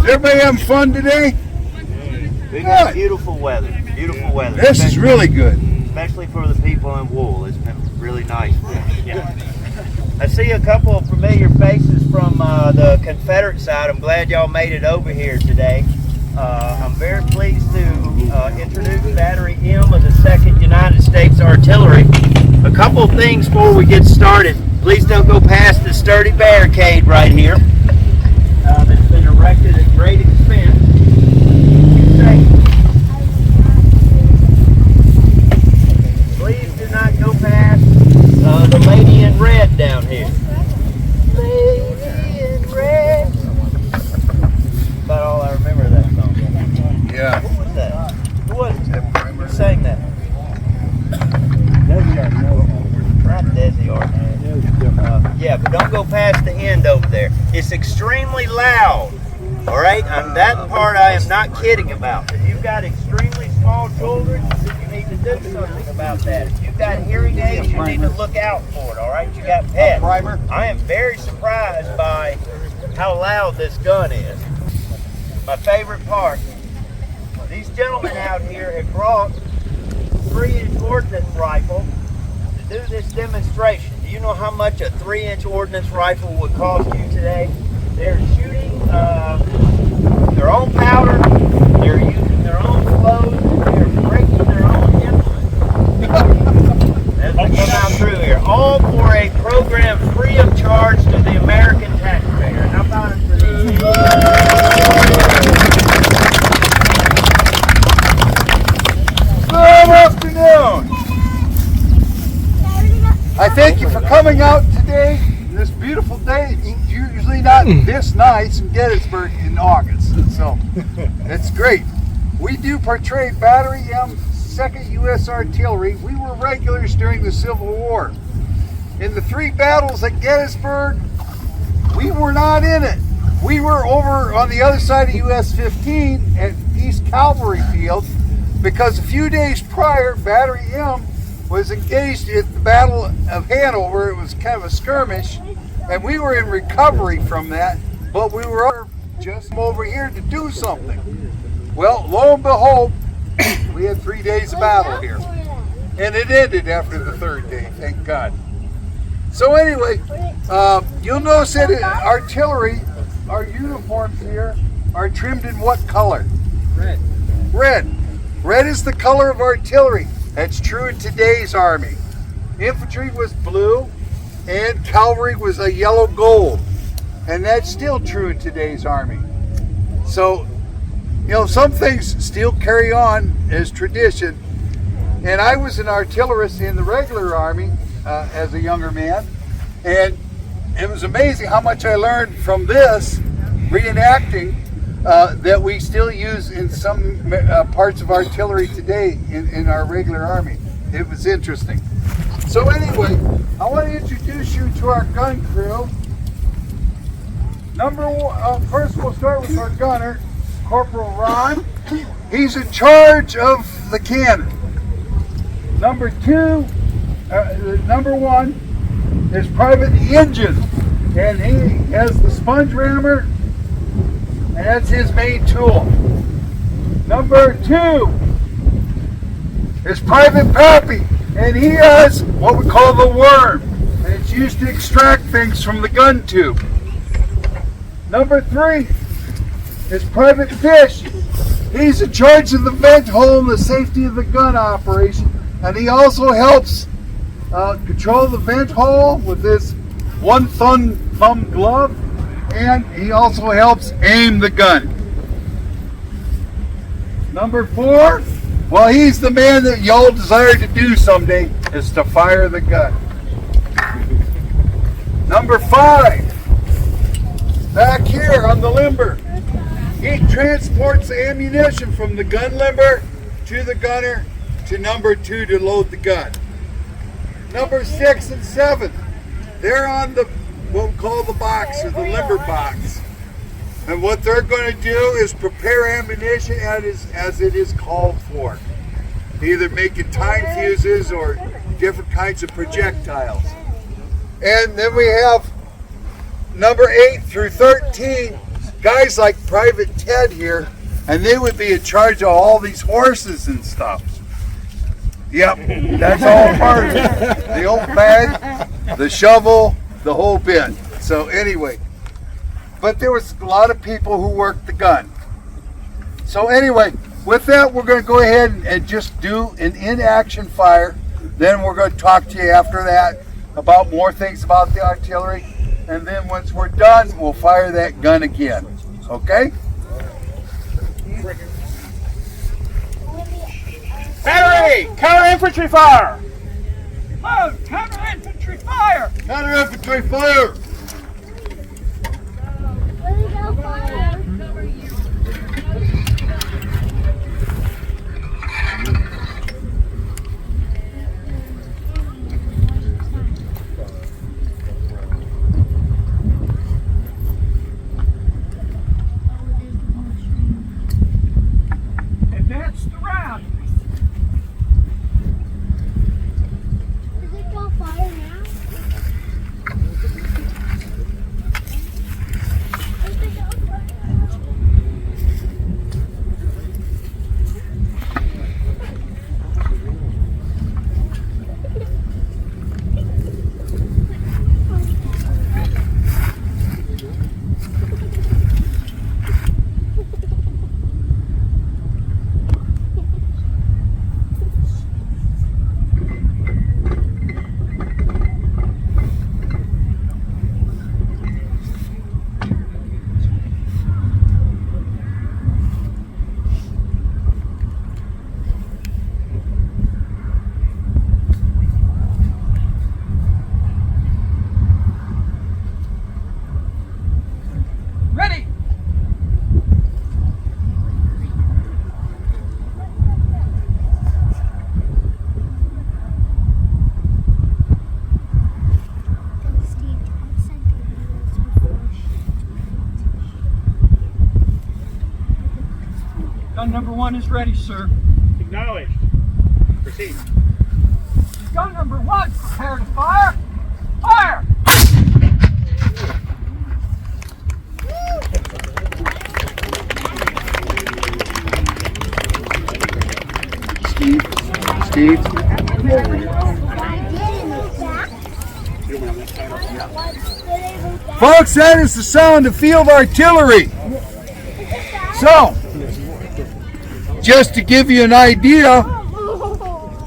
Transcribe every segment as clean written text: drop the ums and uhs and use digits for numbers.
Is everybody having fun today? We got beautiful weather. Beautiful weather. This is really good. Especially for the people in wool. It's been really nice. Yeah. I see a couple of familiar faces from the Confederate side. I'm glad y'all made it over here today. I'm very pleased to introduce Battery M of the 2nd United States Artillery. A couple of things before we get started. Please don't go past the sturdy barricade right here. That's been erected at great expense. Please do not go past the lady in red down here. Lady in red. About all I remember of that song. Yeah. Who was that? Who was it? Who sang that? Not Desi Arnaz. Yeah, but don't go past the end over there. It's extremely loud. All right, and that part I am not kidding about. If you've got extremely small children, you need to do something about that. If you've got hearing aids, you need to look out for it. All right, you got pets. I am very surprised by how loud this gun is. My favorite part. These gentlemen out here have brought 3-inch ordnance rifle to do this demonstration. Do you know how much a 3-inch ordnance rifle would cost you today? They're shooting their own powder, they're using their own flows, they're breaking their own implements as they come out through here. All for a program free of charge to the American taxpayer. How about it for these? Good afternoon. I thank you for coming out today, this beautiful day. Usually not this nice in Gettysburg in August, so it's great. We do portray Battery M, 2nd U.S. Artillery. We were regulars during the Civil War. In the 3 battles at Gettysburg, we were not in it. We were over on the other side of US 15 at East Cavalry Field because a few days prior, Battery M was engaged at the Battle of Hanover. It was kind of a skirmish, and we were in recovery from that, but we were just over here to do something. Well, lo and behold, we had 3 days of battle here, and it ended after the 3rd day, thank God. So anyway, you'll notice that artillery, our uniforms here, are trimmed in what color? Red. Red. Red is the color of artillery. That's true in today's Army. Infantry was blue, and cavalry was a yellow gold. And that's still true in today's Army. So, you know, some things still carry on as tradition. And I was an artillerist in the regular Army as a younger man. And it was amazing how much I learned from this reenacting that we still use in some parts of artillery today in our regular Army. It was interesting. So anyway, I want to introduce you to our gun crew. Number one, first we'll start with our gunner, Corporal Ron. He's in charge of the cannon. Number one is Private Engine, and he has the sponge rammer, and that's his main tool. Number 2 is Private Pappy, and he has what we call the worm, and it's used to extract things from the gun tube. Number 3 is Private Fish. He's in charge of the vent hole and the safety of the gun operation, and he also helps control the vent hole with this one thumb glove, and he also helps aim the gun. Number 4, well, he's the man that y'all desire to do someday, is to fire the gun. Number 5, back here on the limber, he transports the ammunition from the gun limber to the gunner to number 2 to load the gun. Number 6 and 7, they're on the what we call the box, or the limber box. And what they're going to do is prepare ammunition as it is called for. Either making time fuses or different kinds of projectiles. And then we have number 8 through 13 guys like Private Ted here, and they would be in charge of all these horses and stuff. Yep, that's all part of it. The old bag, the shovel, the whole bit. So anyway, but there was a lot of people who worked the gun. So anyway, with that, we're going to go ahead and just do an in-action fire. Then we're going to talk to you after that about more things about the artillery. And then once we're done, we'll fire that gun again. Okay? Battery! Counter infantry fire! Move! Counter infantry fire! Counter infantry fire! Advance the round! Ready! Gun number 1 is ready, sir. Acknowledged. Proceed. Gun number 1, prepare to fire! Fire! Steve? Folks, that is the sound of field artillery. So, just to give you an idea,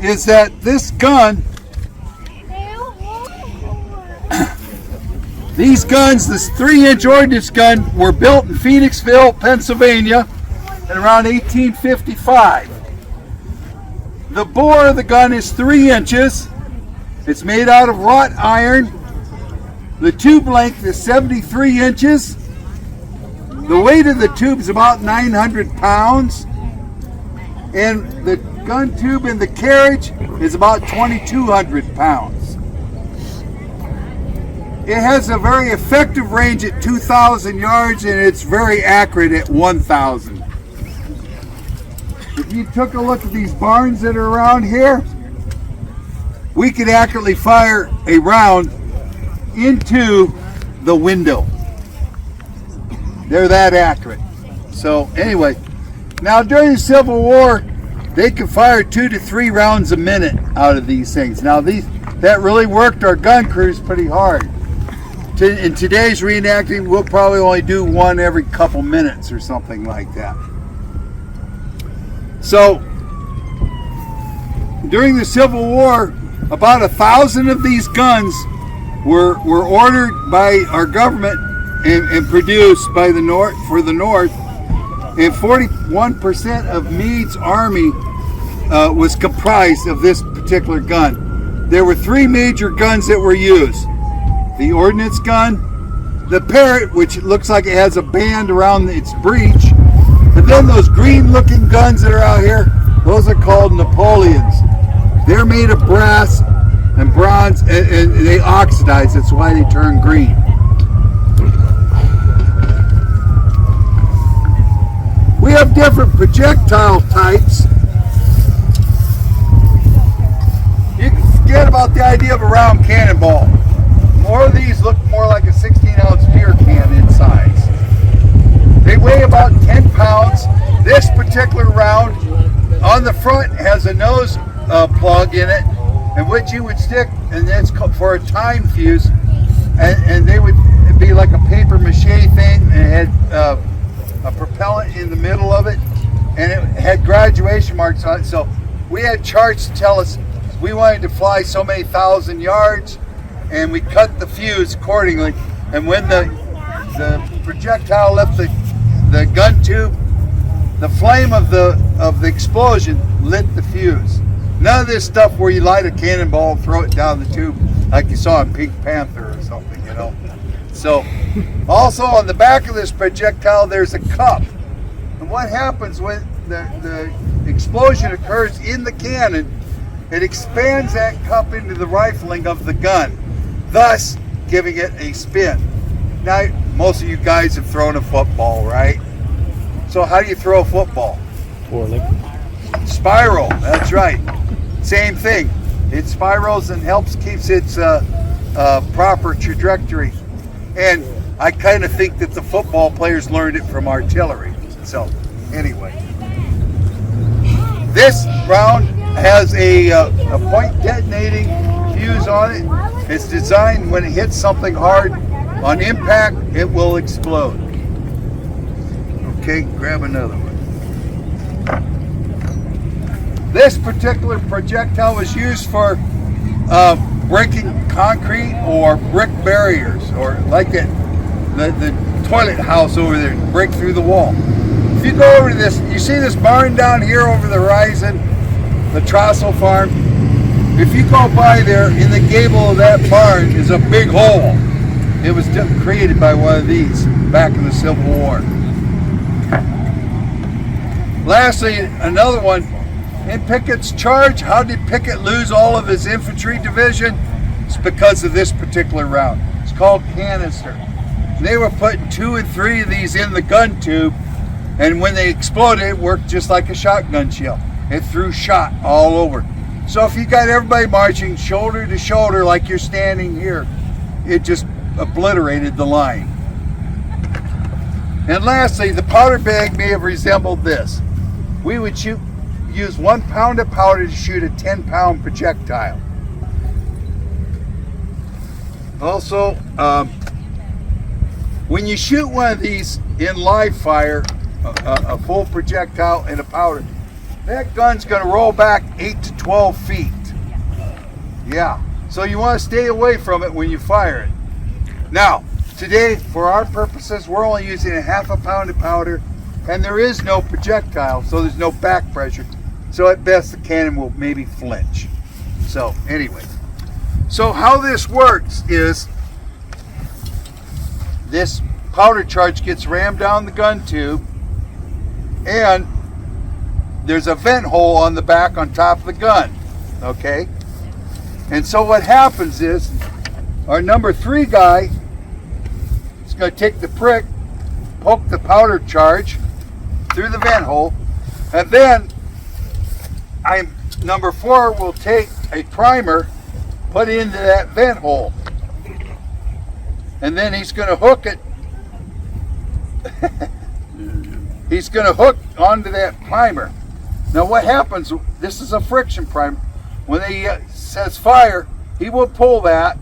is that this gun, these guns, this 3-inch ordnance gun, were built in Phoenixville, Pennsylvania, in around 1855. The bore of the gun is 3 inches. It's made out of wrought iron. The tube length is 73 inches. The weight of the tube is about 900 pounds. And the gun tube in the carriage is about 2,200 pounds. It has a very effective range at 2,000 yards, and it's very accurate at 1,000. If you took a look at these barns that are around here, we could accurately fire a round into the window. They're that accurate. So anyway, now during the Civil War, they could fire 2 to 3 rounds a minute out of these things. Now that really worked our gun crews pretty hard. In today's reenacting, we'll probably only do one every couple minutes or something like that. So during the Civil War, about 1,000 of these guns were ordered by our government and produced by the North for the North, and 41% of Meade's army was comprised of this particular gun. There were 3 major guns that were used: the ordnance gun, the Parrott, which looks like it has a band around its breech, and then those green-looking guns that are out here, those are called Napoleons. They're made of brass and bronze, and they oxidize. That's why they turn green. We have different projectile types. You can forget about the idea of a round cannonball. More of these look more like a 16-ounce beer can in size. They weigh about 10 pounds. This particular round on the front has a nose plug in it, and which you would stick, and that's for a time fuse, and they would be like a paper mache thing, and it had a propellant in the middle of it, and it had graduation marks on it. So we had charts to tell us we wanted to fly so many thousand yards, and we cut the fuse accordingly. And when the projectile left the gun tube, the flame of the explosion lit the fuse. None of this stuff where you light a cannonball and throw it down the tube like you saw in Pink Panther or something, you know. So, also on the back of this projectile, there's a cup. And what happens when the explosion occurs in the cannon, it expands that cup into the rifling of the gun, thus giving it a spin. Now, most of you guys have thrown a football, right? So how do you throw a football? Poorly. Spiral, that's right. Same thing. It spirals and keeps its proper trajectory. And I kind of think that the football players learned it from artillery. So, anyway. This round has a point detonating fuse on it. It's designed when it hits something hard, on impact, it will explode. Okay, grab another one. This particular projectile was used for breaking concrete or brick barriers, or like the toilet house over there, break through the wall. If you go over to this, you see this barn down here over the horizon, the Trossel farm? If you go by there, in the gable of that barn is a big hole. It was created by one of these back in the Civil War. Lastly, another one. In Pickett's charge, how did Pickett lose all of his infantry division? It's because of this particular round. It's called canister. They were putting 2 and 3 of these in the gun tube, and when they exploded, it worked just like a shotgun shell. It threw shot all over. So if you got everybody marching shoulder to shoulder like you're standing here, it just obliterated the line. And lastly, the powder bag may have resembled this. We would use 1 pound of powder to shoot a 10-pound projectile. Also, when you shoot one of these in live fire, a full projectile and a powder, that gun's going to roll back 8 to 12 feet. Yeah, so you want to stay away from it when you fire it. Now, today, for our purposes, we're only using a 1/2 pound of powder, and there is no projectile, so there's no back pressure. So at best, the cannon will maybe flinch. So anyway, so how this works is this powder charge gets rammed down the gun tube, and there's a vent hole on the back on top of the gun, okay? And so what happens is our number 3 guy is going to take the prick, poke the powder charge through the vent hole, and then number 4 will take a primer, put it into that vent hole, and then he's going to hook it. He's going to hook onto that primer. Now what happens, this is a friction primer. When he says fire, he will pull that,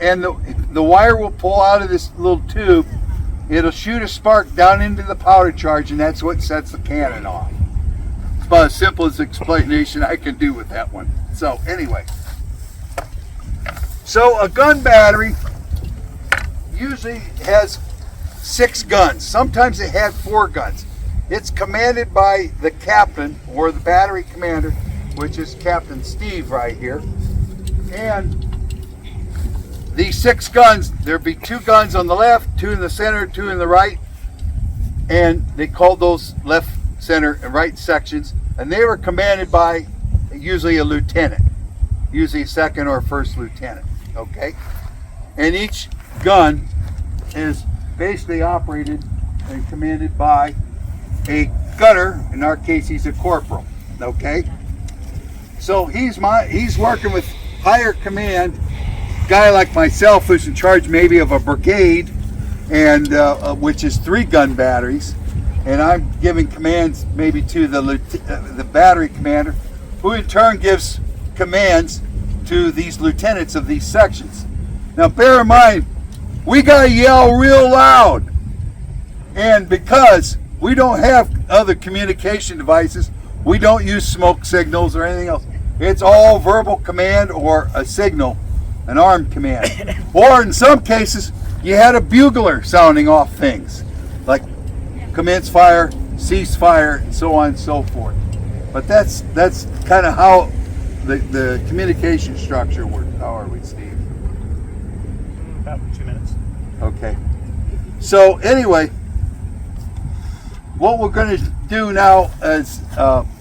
and the wire will pull out of this little tube. It'll shoot a spark down into the powder charge, and that's what sets the cannon off. It's about as simple as explanation I can do with that one. So anyway, so a gun battery usually has 6 guns. Sometimes it had 4 guns. It's commanded by the captain, or the battery commander, which is Captain Steve right here. And these 6 guns, there'd be 2 guns on the left, 2 in the center, 2 in the right, and they called those left, center, and right sections, and they were commanded by usually a lieutenant, usually a 2nd or 1st lieutenant, okay? And each gun is basically operated and commanded by a gunner. In our case, he's a corporal, okay? So he's working with higher command, guy like myself who's in charge maybe of a brigade, and which is 3 gun batteries, and I'm giving commands maybe to the battery commander, who in turn gives commands to these lieutenants of these sections. Now bear in mind, we gotta yell real loud, and because we don't have other communication devices, we don't use smoke signals or anything else. It's all verbal command or a signal, an armed command. Or in some cases, you had a bugler sounding off things, like commence fire, cease fire, and so on and so forth. But that's kind of how the communication structure works. How are we, Steve? About 2 minutes. Okay. So anyway, what we're going to do now is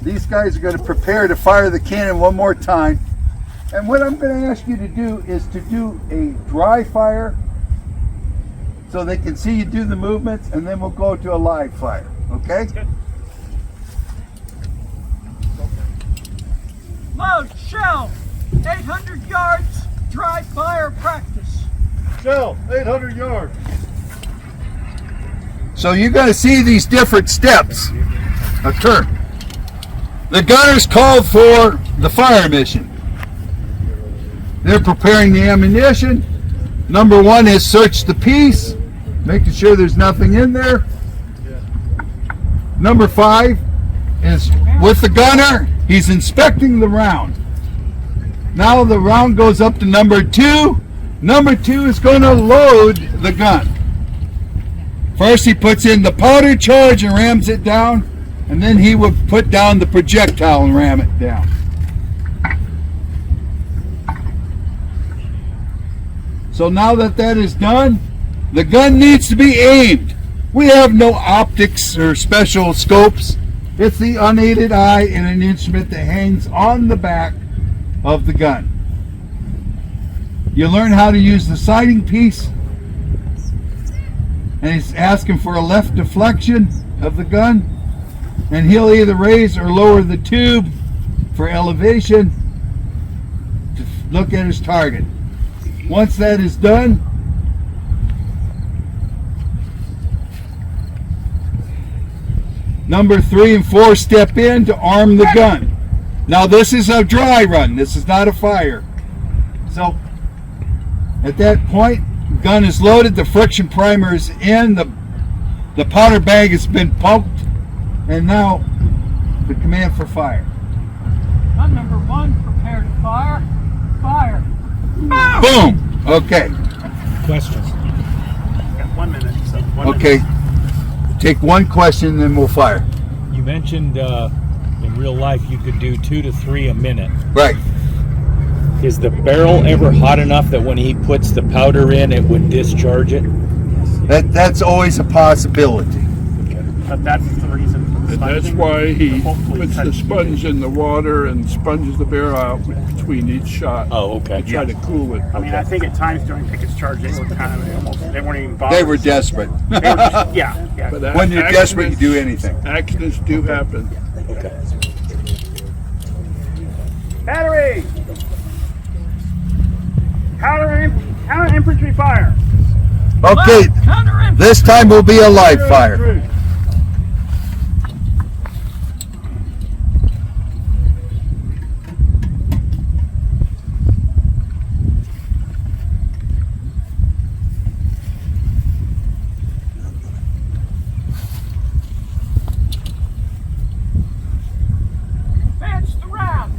these guys are going to prepare to fire the cannon one more time. And what I'm going to ask you to do is to do a dry fire so they can see you do the movements, and then we'll go to a live fire. Okay? Good. Load shell. 800 yards. Dry fire practice. Shell, 800 yards. So you're going to see these different steps occur. The gunners called for the fire mission. They're preparing the ammunition. Number 1 is search the piece, making sure there's nothing in there. Number 5 is with the gunner, he's inspecting the round. Now the round goes up to number 2. Number 2 is going to load the gun. First he puts in the powder charge and rams it down, and then he would put down the projectile and ram it down. So now that that is done, the gun needs to be aimed. We have no optics or special scopes. It's the unaided eye and an instrument that hangs on the back of the gun. You learn how to use the sighting piece, and he's asking for a left deflection of the gun, and he'll either raise or lower the tube for elevation to look at his target. Once that is done, number 3 and 4 step in to arm the gun. Now this is a dry run, this is not a fire. So at that point, gun is loaded, the friction primer is in, the powder bag has been pumped, and now the command for fire. Gun number 1, prepare to fire. Fire. Boom! Okay. Questions? Got 1 minute. So 1 minute. Okay. Take one question, then we'll fire. You mentioned in real life you could do 2 to 3 a minute. Right. Is the barrel ever hot enough that when he puts the powder in, it would discharge it? That's always a possibility. But that's the reason for the And that's sponging. why he Hopefully puts the touch- sponge in the water and sponges the barrel out between each shot. Oh, okay. To try to cool it. I mean, I think at times during Pickett's charge, they were kind of almost, they weren't even bothered. They were desperate. They were just- yeah. But When you're desperate, you do accidents- anything. Accidents do happen. Okay. Battery! Counter infantry fire. Okay, Counter infantry. this time will be a live fire. Through. Advance the round.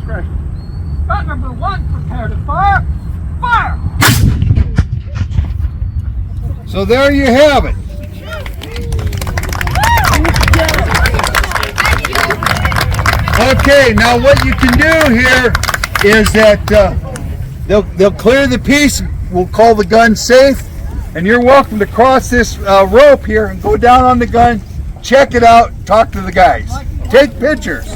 Gun number 1, prepare to fire. Fire! So there you have it. Okay, now what you can do here is that they'll clear the piece. We'll call the gun safe, and you're welcome to cross this rope here and go down on the gun, check it out, talk to the guys, take pictures.